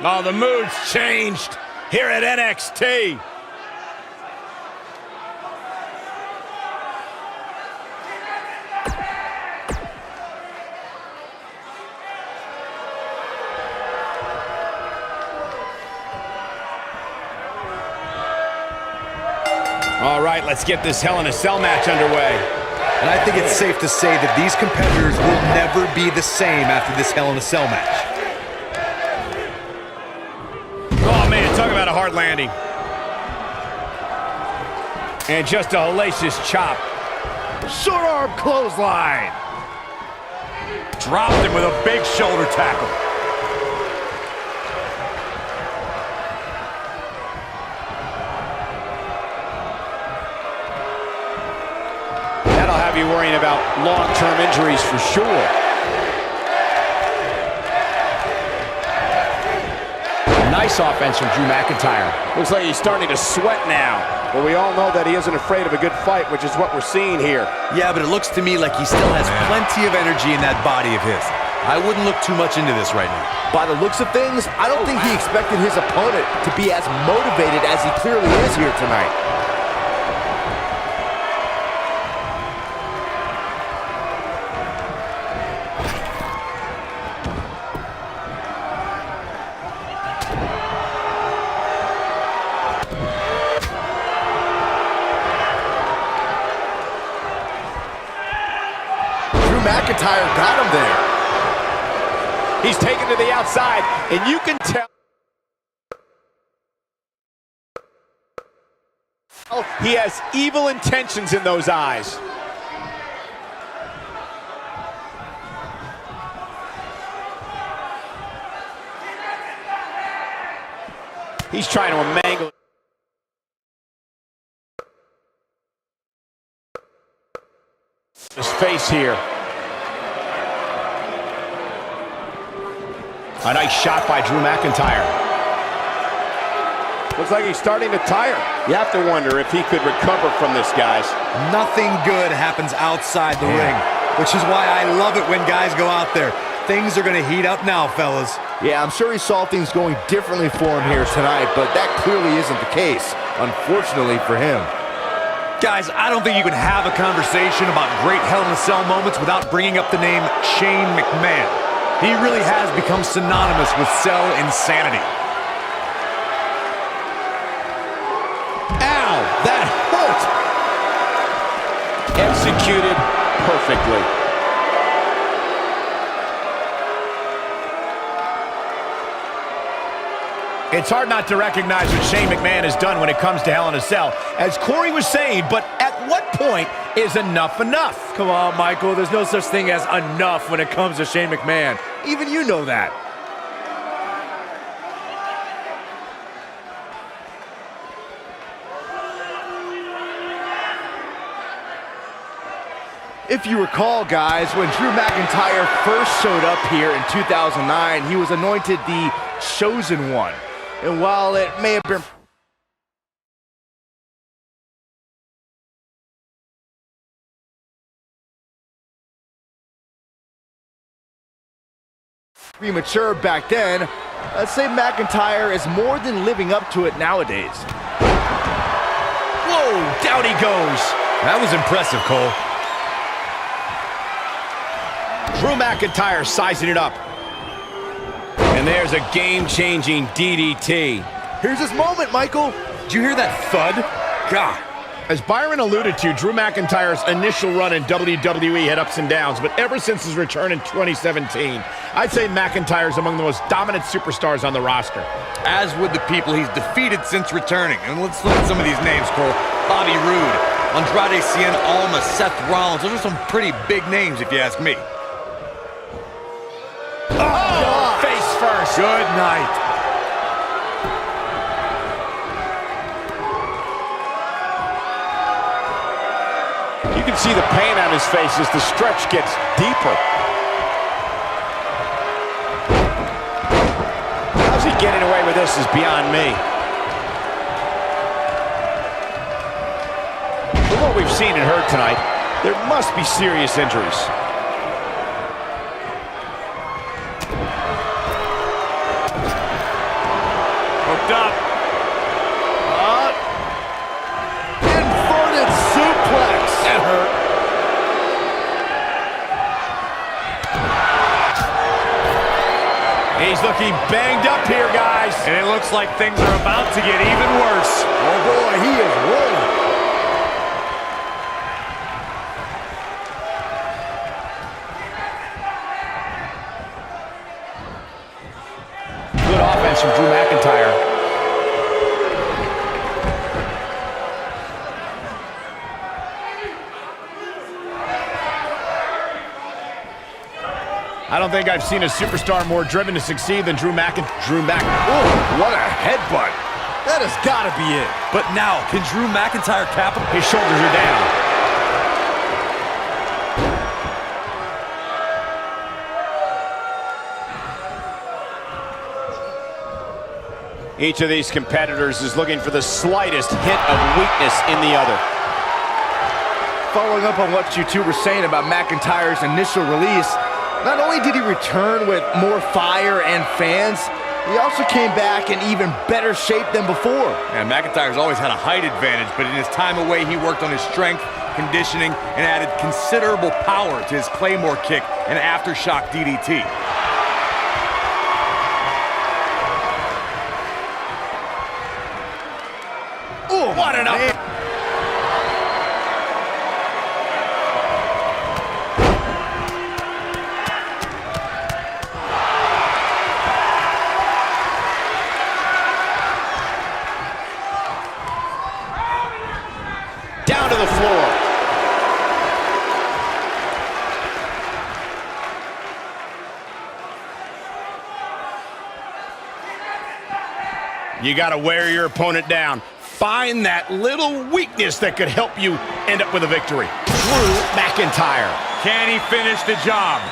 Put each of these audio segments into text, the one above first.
Oh, the mood's changed here at NXT. All right, let's get this Hell in a Cell match underway. And I think it's safe to say that these competitors will never be the same after this Hell in a Cell match. Oh, man, talk about a hard landing. And just a hellacious chop. Short arm clothesline. Dropped him with a big shoulder tackle. That'll have you worrying about long-term injuries for sure. Nice offense from Drew McIntyre. Looks like he's starting to sweat now. But we all know that he isn't afraid of a good fight, which is what we're seeing here. Yeah, but it looks to me like he still has plenty of energy in that body of his. I wouldn't look too much into this right now. By the looks of things, I don't think he expected his opponent to be as motivated as he clearly is here tonight. McIntyre got him there. He's taken to the outside, and you can tell he has evil intentions in those eyes. He's trying to mangle his face here. A nice shot by Drew McIntyre. Looks like he's starting to tire. You have to wonder if he could recover from this, guys. Nothing good happens outside the ring, which is why I love it when guys go out there. Things are going to heat up now, fellas. Yeah, I'm sure he saw things going differently for him here tonight, but that clearly isn't the case, unfortunately for him. Guys, I don't think you can have a conversation about great Hell in a Cell moments without bringing up the name Shane McMahon. He really has become synonymous with cell insanity. Ow, that hurt! Executed perfectly. It's hard not to recognize what Shane McMahon has done when it comes to Hell in a Cell, as Corey was saying, but at what point is enough enough? Come on, Michael, there's no such thing as enough when it comes to Shane McMahon. Even you know that. If you recall, guys, when Drew McIntyre first showed up here in 2009, he was anointed the Chosen One. And while it may have been premature back then, let's say McIntyre is more than living up to it nowadays. Whoa, down he goes. That was impressive, Cole. Drew McIntyre sizing it up. And there's a game-changing DDT. Here's his moment, Michael. Did you hear that thud? God. As Byron alluded to, Drew McIntyre's initial run in WWE had ups and downs, but ever since his return in 2017, I'd say McIntyre's among the most dominant superstars on the roster. As would the people he's defeated since returning. And let's look at some of these names, Cole. Bobby Roode, Andrade Cien Almas, Seth Rollins. Those are some pretty big names, if you ask me. Oh, face first. Good night. You can see the pain on his face as the stretch gets deeper. How's he getting away with this is beyond me. From what we've seen and heard tonight, there must be serious injuries. Hooked up. Inverted suplex. That hurt. He's looking banged up here, guys. And it looks like things are about to get even worse. Oh boy, he is rolling. Good offense from Drew McIntyre. I don't think I've seen a superstar more driven to succeed than Drew McIntyre. Oh, what a headbutt. That has got to be it. But now, can Drew McIntyre cap him? His shoulders are down. Each of these competitors is looking for the slightest hint of weakness in the other. Following up on what you two were saying about McIntyre's initial release, not only did he return with more fire and fans, he also came back in even better shape than before. And McIntyre's always had a height advantage, but in his time away, he worked on his strength, conditioning, and added considerable power to his Claymore kick and aftershock DDT. Oh, What an up! Down to the floor. You got to wear your opponent down. Find that little weakness that could help you end up with a victory. Drew McIntyre. Can he finish the job?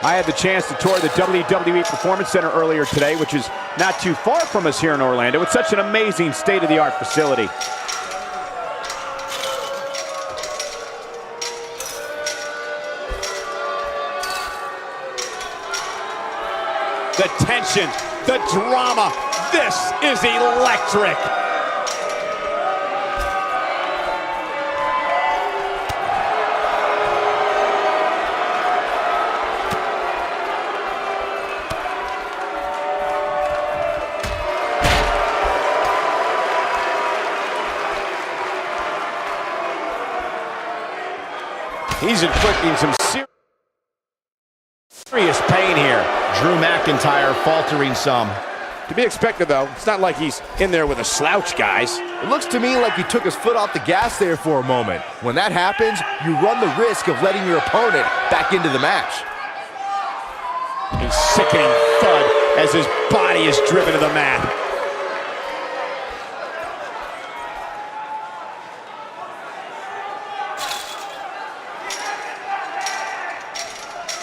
I had the chance to tour the WWE Performance Center earlier today, which is not too far from us here in Orlando. It's such an amazing state-of-the-art facility. The tension, the drama. This is electric. He's inflicting some serious pain here. Drew McIntyre faltering some. To be expected, though. It's not like he's in there with a slouch, guys. It looks to me like he took his foot off the gas there for a moment. When that happens, you run the risk of letting your opponent back into the match. A sickening thud as his body is driven to the mat.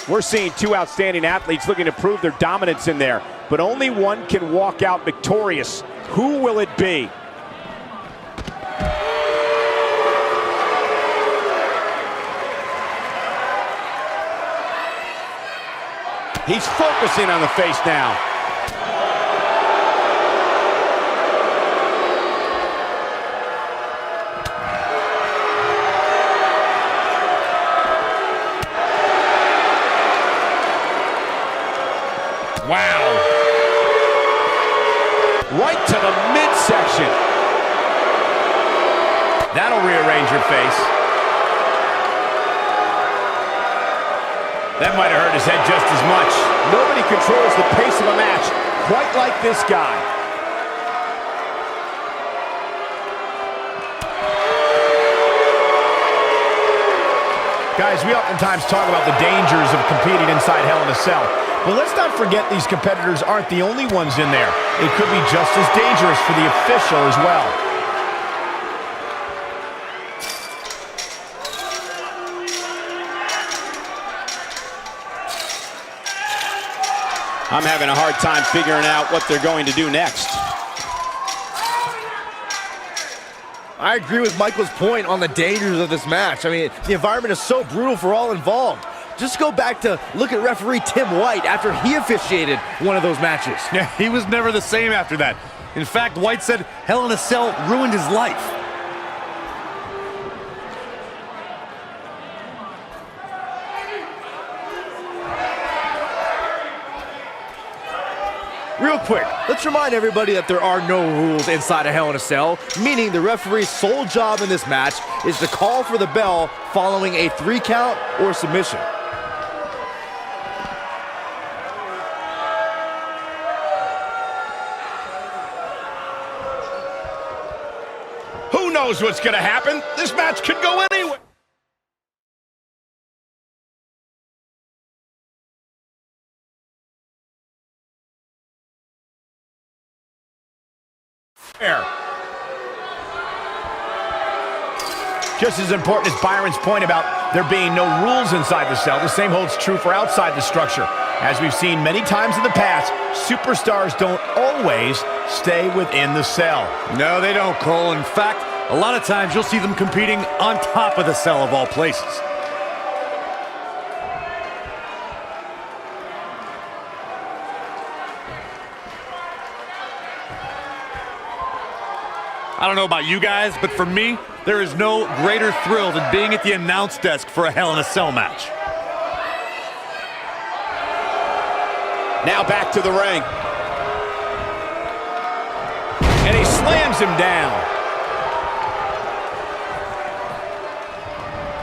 We're seeing two outstanding athletes looking to prove their dominance in there, but only one can walk out victorious. Who will it be? He's focusing on the face now. Wow. Right to the midsection. That'll rearrange your face. That might have hurt his head just as much. Nobody controls the pace of a match quite like this guy. Guys, we oftentimes talk about the dangers of competing inside Hell in a Cell. But let's not forget these competitors aren't the only ones in there. It could be just as dangerous for the official as well. I'm having a hard time figuring out what they're going to do next. I agree with Michael's point on the dangers of this match. I mean, the environment is so brutal for all involved. Just go back to look at referee Tim White after he officiated one of those matches. Yeah, he was never the same after that. In fact, White said Hell in a Cell ruined his life. Real quick, let's remind everybody that there are no rules inside a Hell in a Cell, meaning the referee's sole job in this match is to call for the bell following a 3 count or submission. Who knows what's going to happen? This match could go anywhere. Just as important as Byron's point about there being no rules inside the cell, the same holds true for outside the structure. As we've seen many times in the past, superstars don't always stay within the cell. No, they don't, Cole. In fact, a lot of times you'll see them competing on top of the cell of all places. I don't know about you guys, but for me, there is no greater thrill than being at the announce desk for a Hell in a Cell match. Now back to the ring. And he slams him down.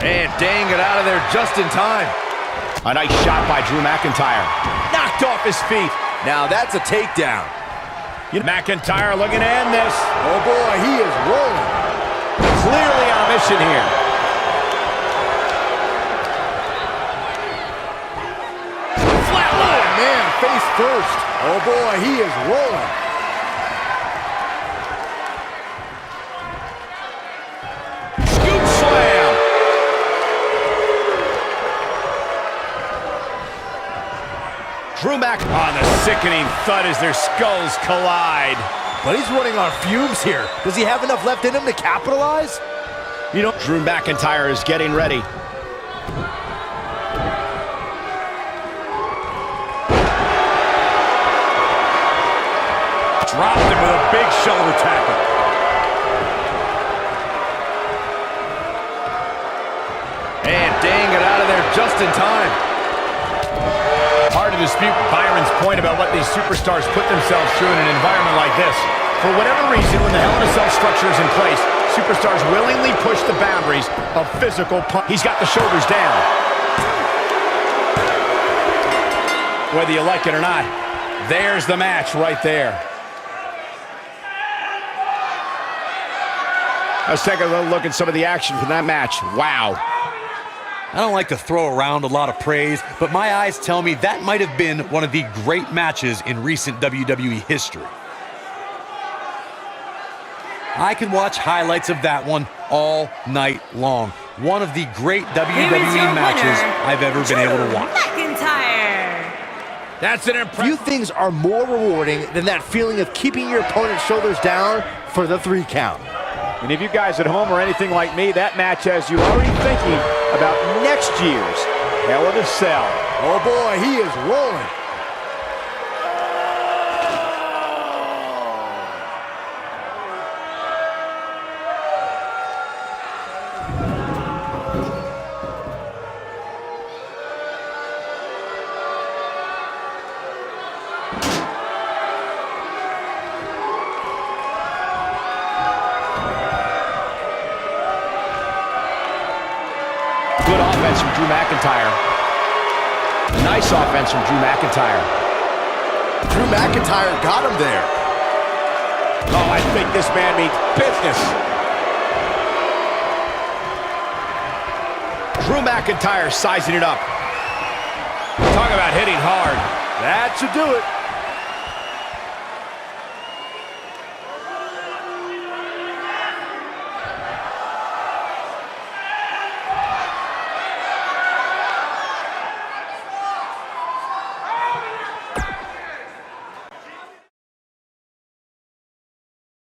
And Dain got out of there just in time. A nice shot by Drew McIntyre. Knocked off his feet. Now that's a takedown. McIntyre looking to end this. Oh boy, he is rolling. Clearly on a mission here. Flatline. Oh man, face first. Oh boy, he is rolling. Scoop slam. Drew Mac on the sickening thud as their skulls collide. But he's running on fumes here. Does he have enough left in him to capitalize? You know, Drew McIntyre is getting ready. Dropped him with a big shoulder tackle. And Dain got out of there just in time. Hard to dispute Byron's point about what these superstars put themselves through in an environment like this. For whatever reason, when the Hell in a Cell structure is in place, superstars willingly push the boundaries of physical punch. He's got the shoulders down. Whether you like it or not, there's the match right there. Let's take a little look at some of the action from that match. Wow. I don't like to throw around a lot of praise, but my eyes tell me that might have been one of the great matches in recent WWE history. I could watch highlights of that one all night long. One of the great WWE matches I've ever been able to watch. McIntyre. That's an impressive. Few things are more rewarding than that feeling of keeping your opponent's shoulders down for the 3 count. And if you guys at home are anything like me, that match has you already thinking about next year's Hell in a Cell. Oh boy, he is rolling. Good offense from Drew McIntyre. Nice offense from Drew McIntyre. Drew McIntyre got him there. Oh, I think this man means business. Drew Drew McIntyre sizing it up. Talk about hitting hard. That should do it.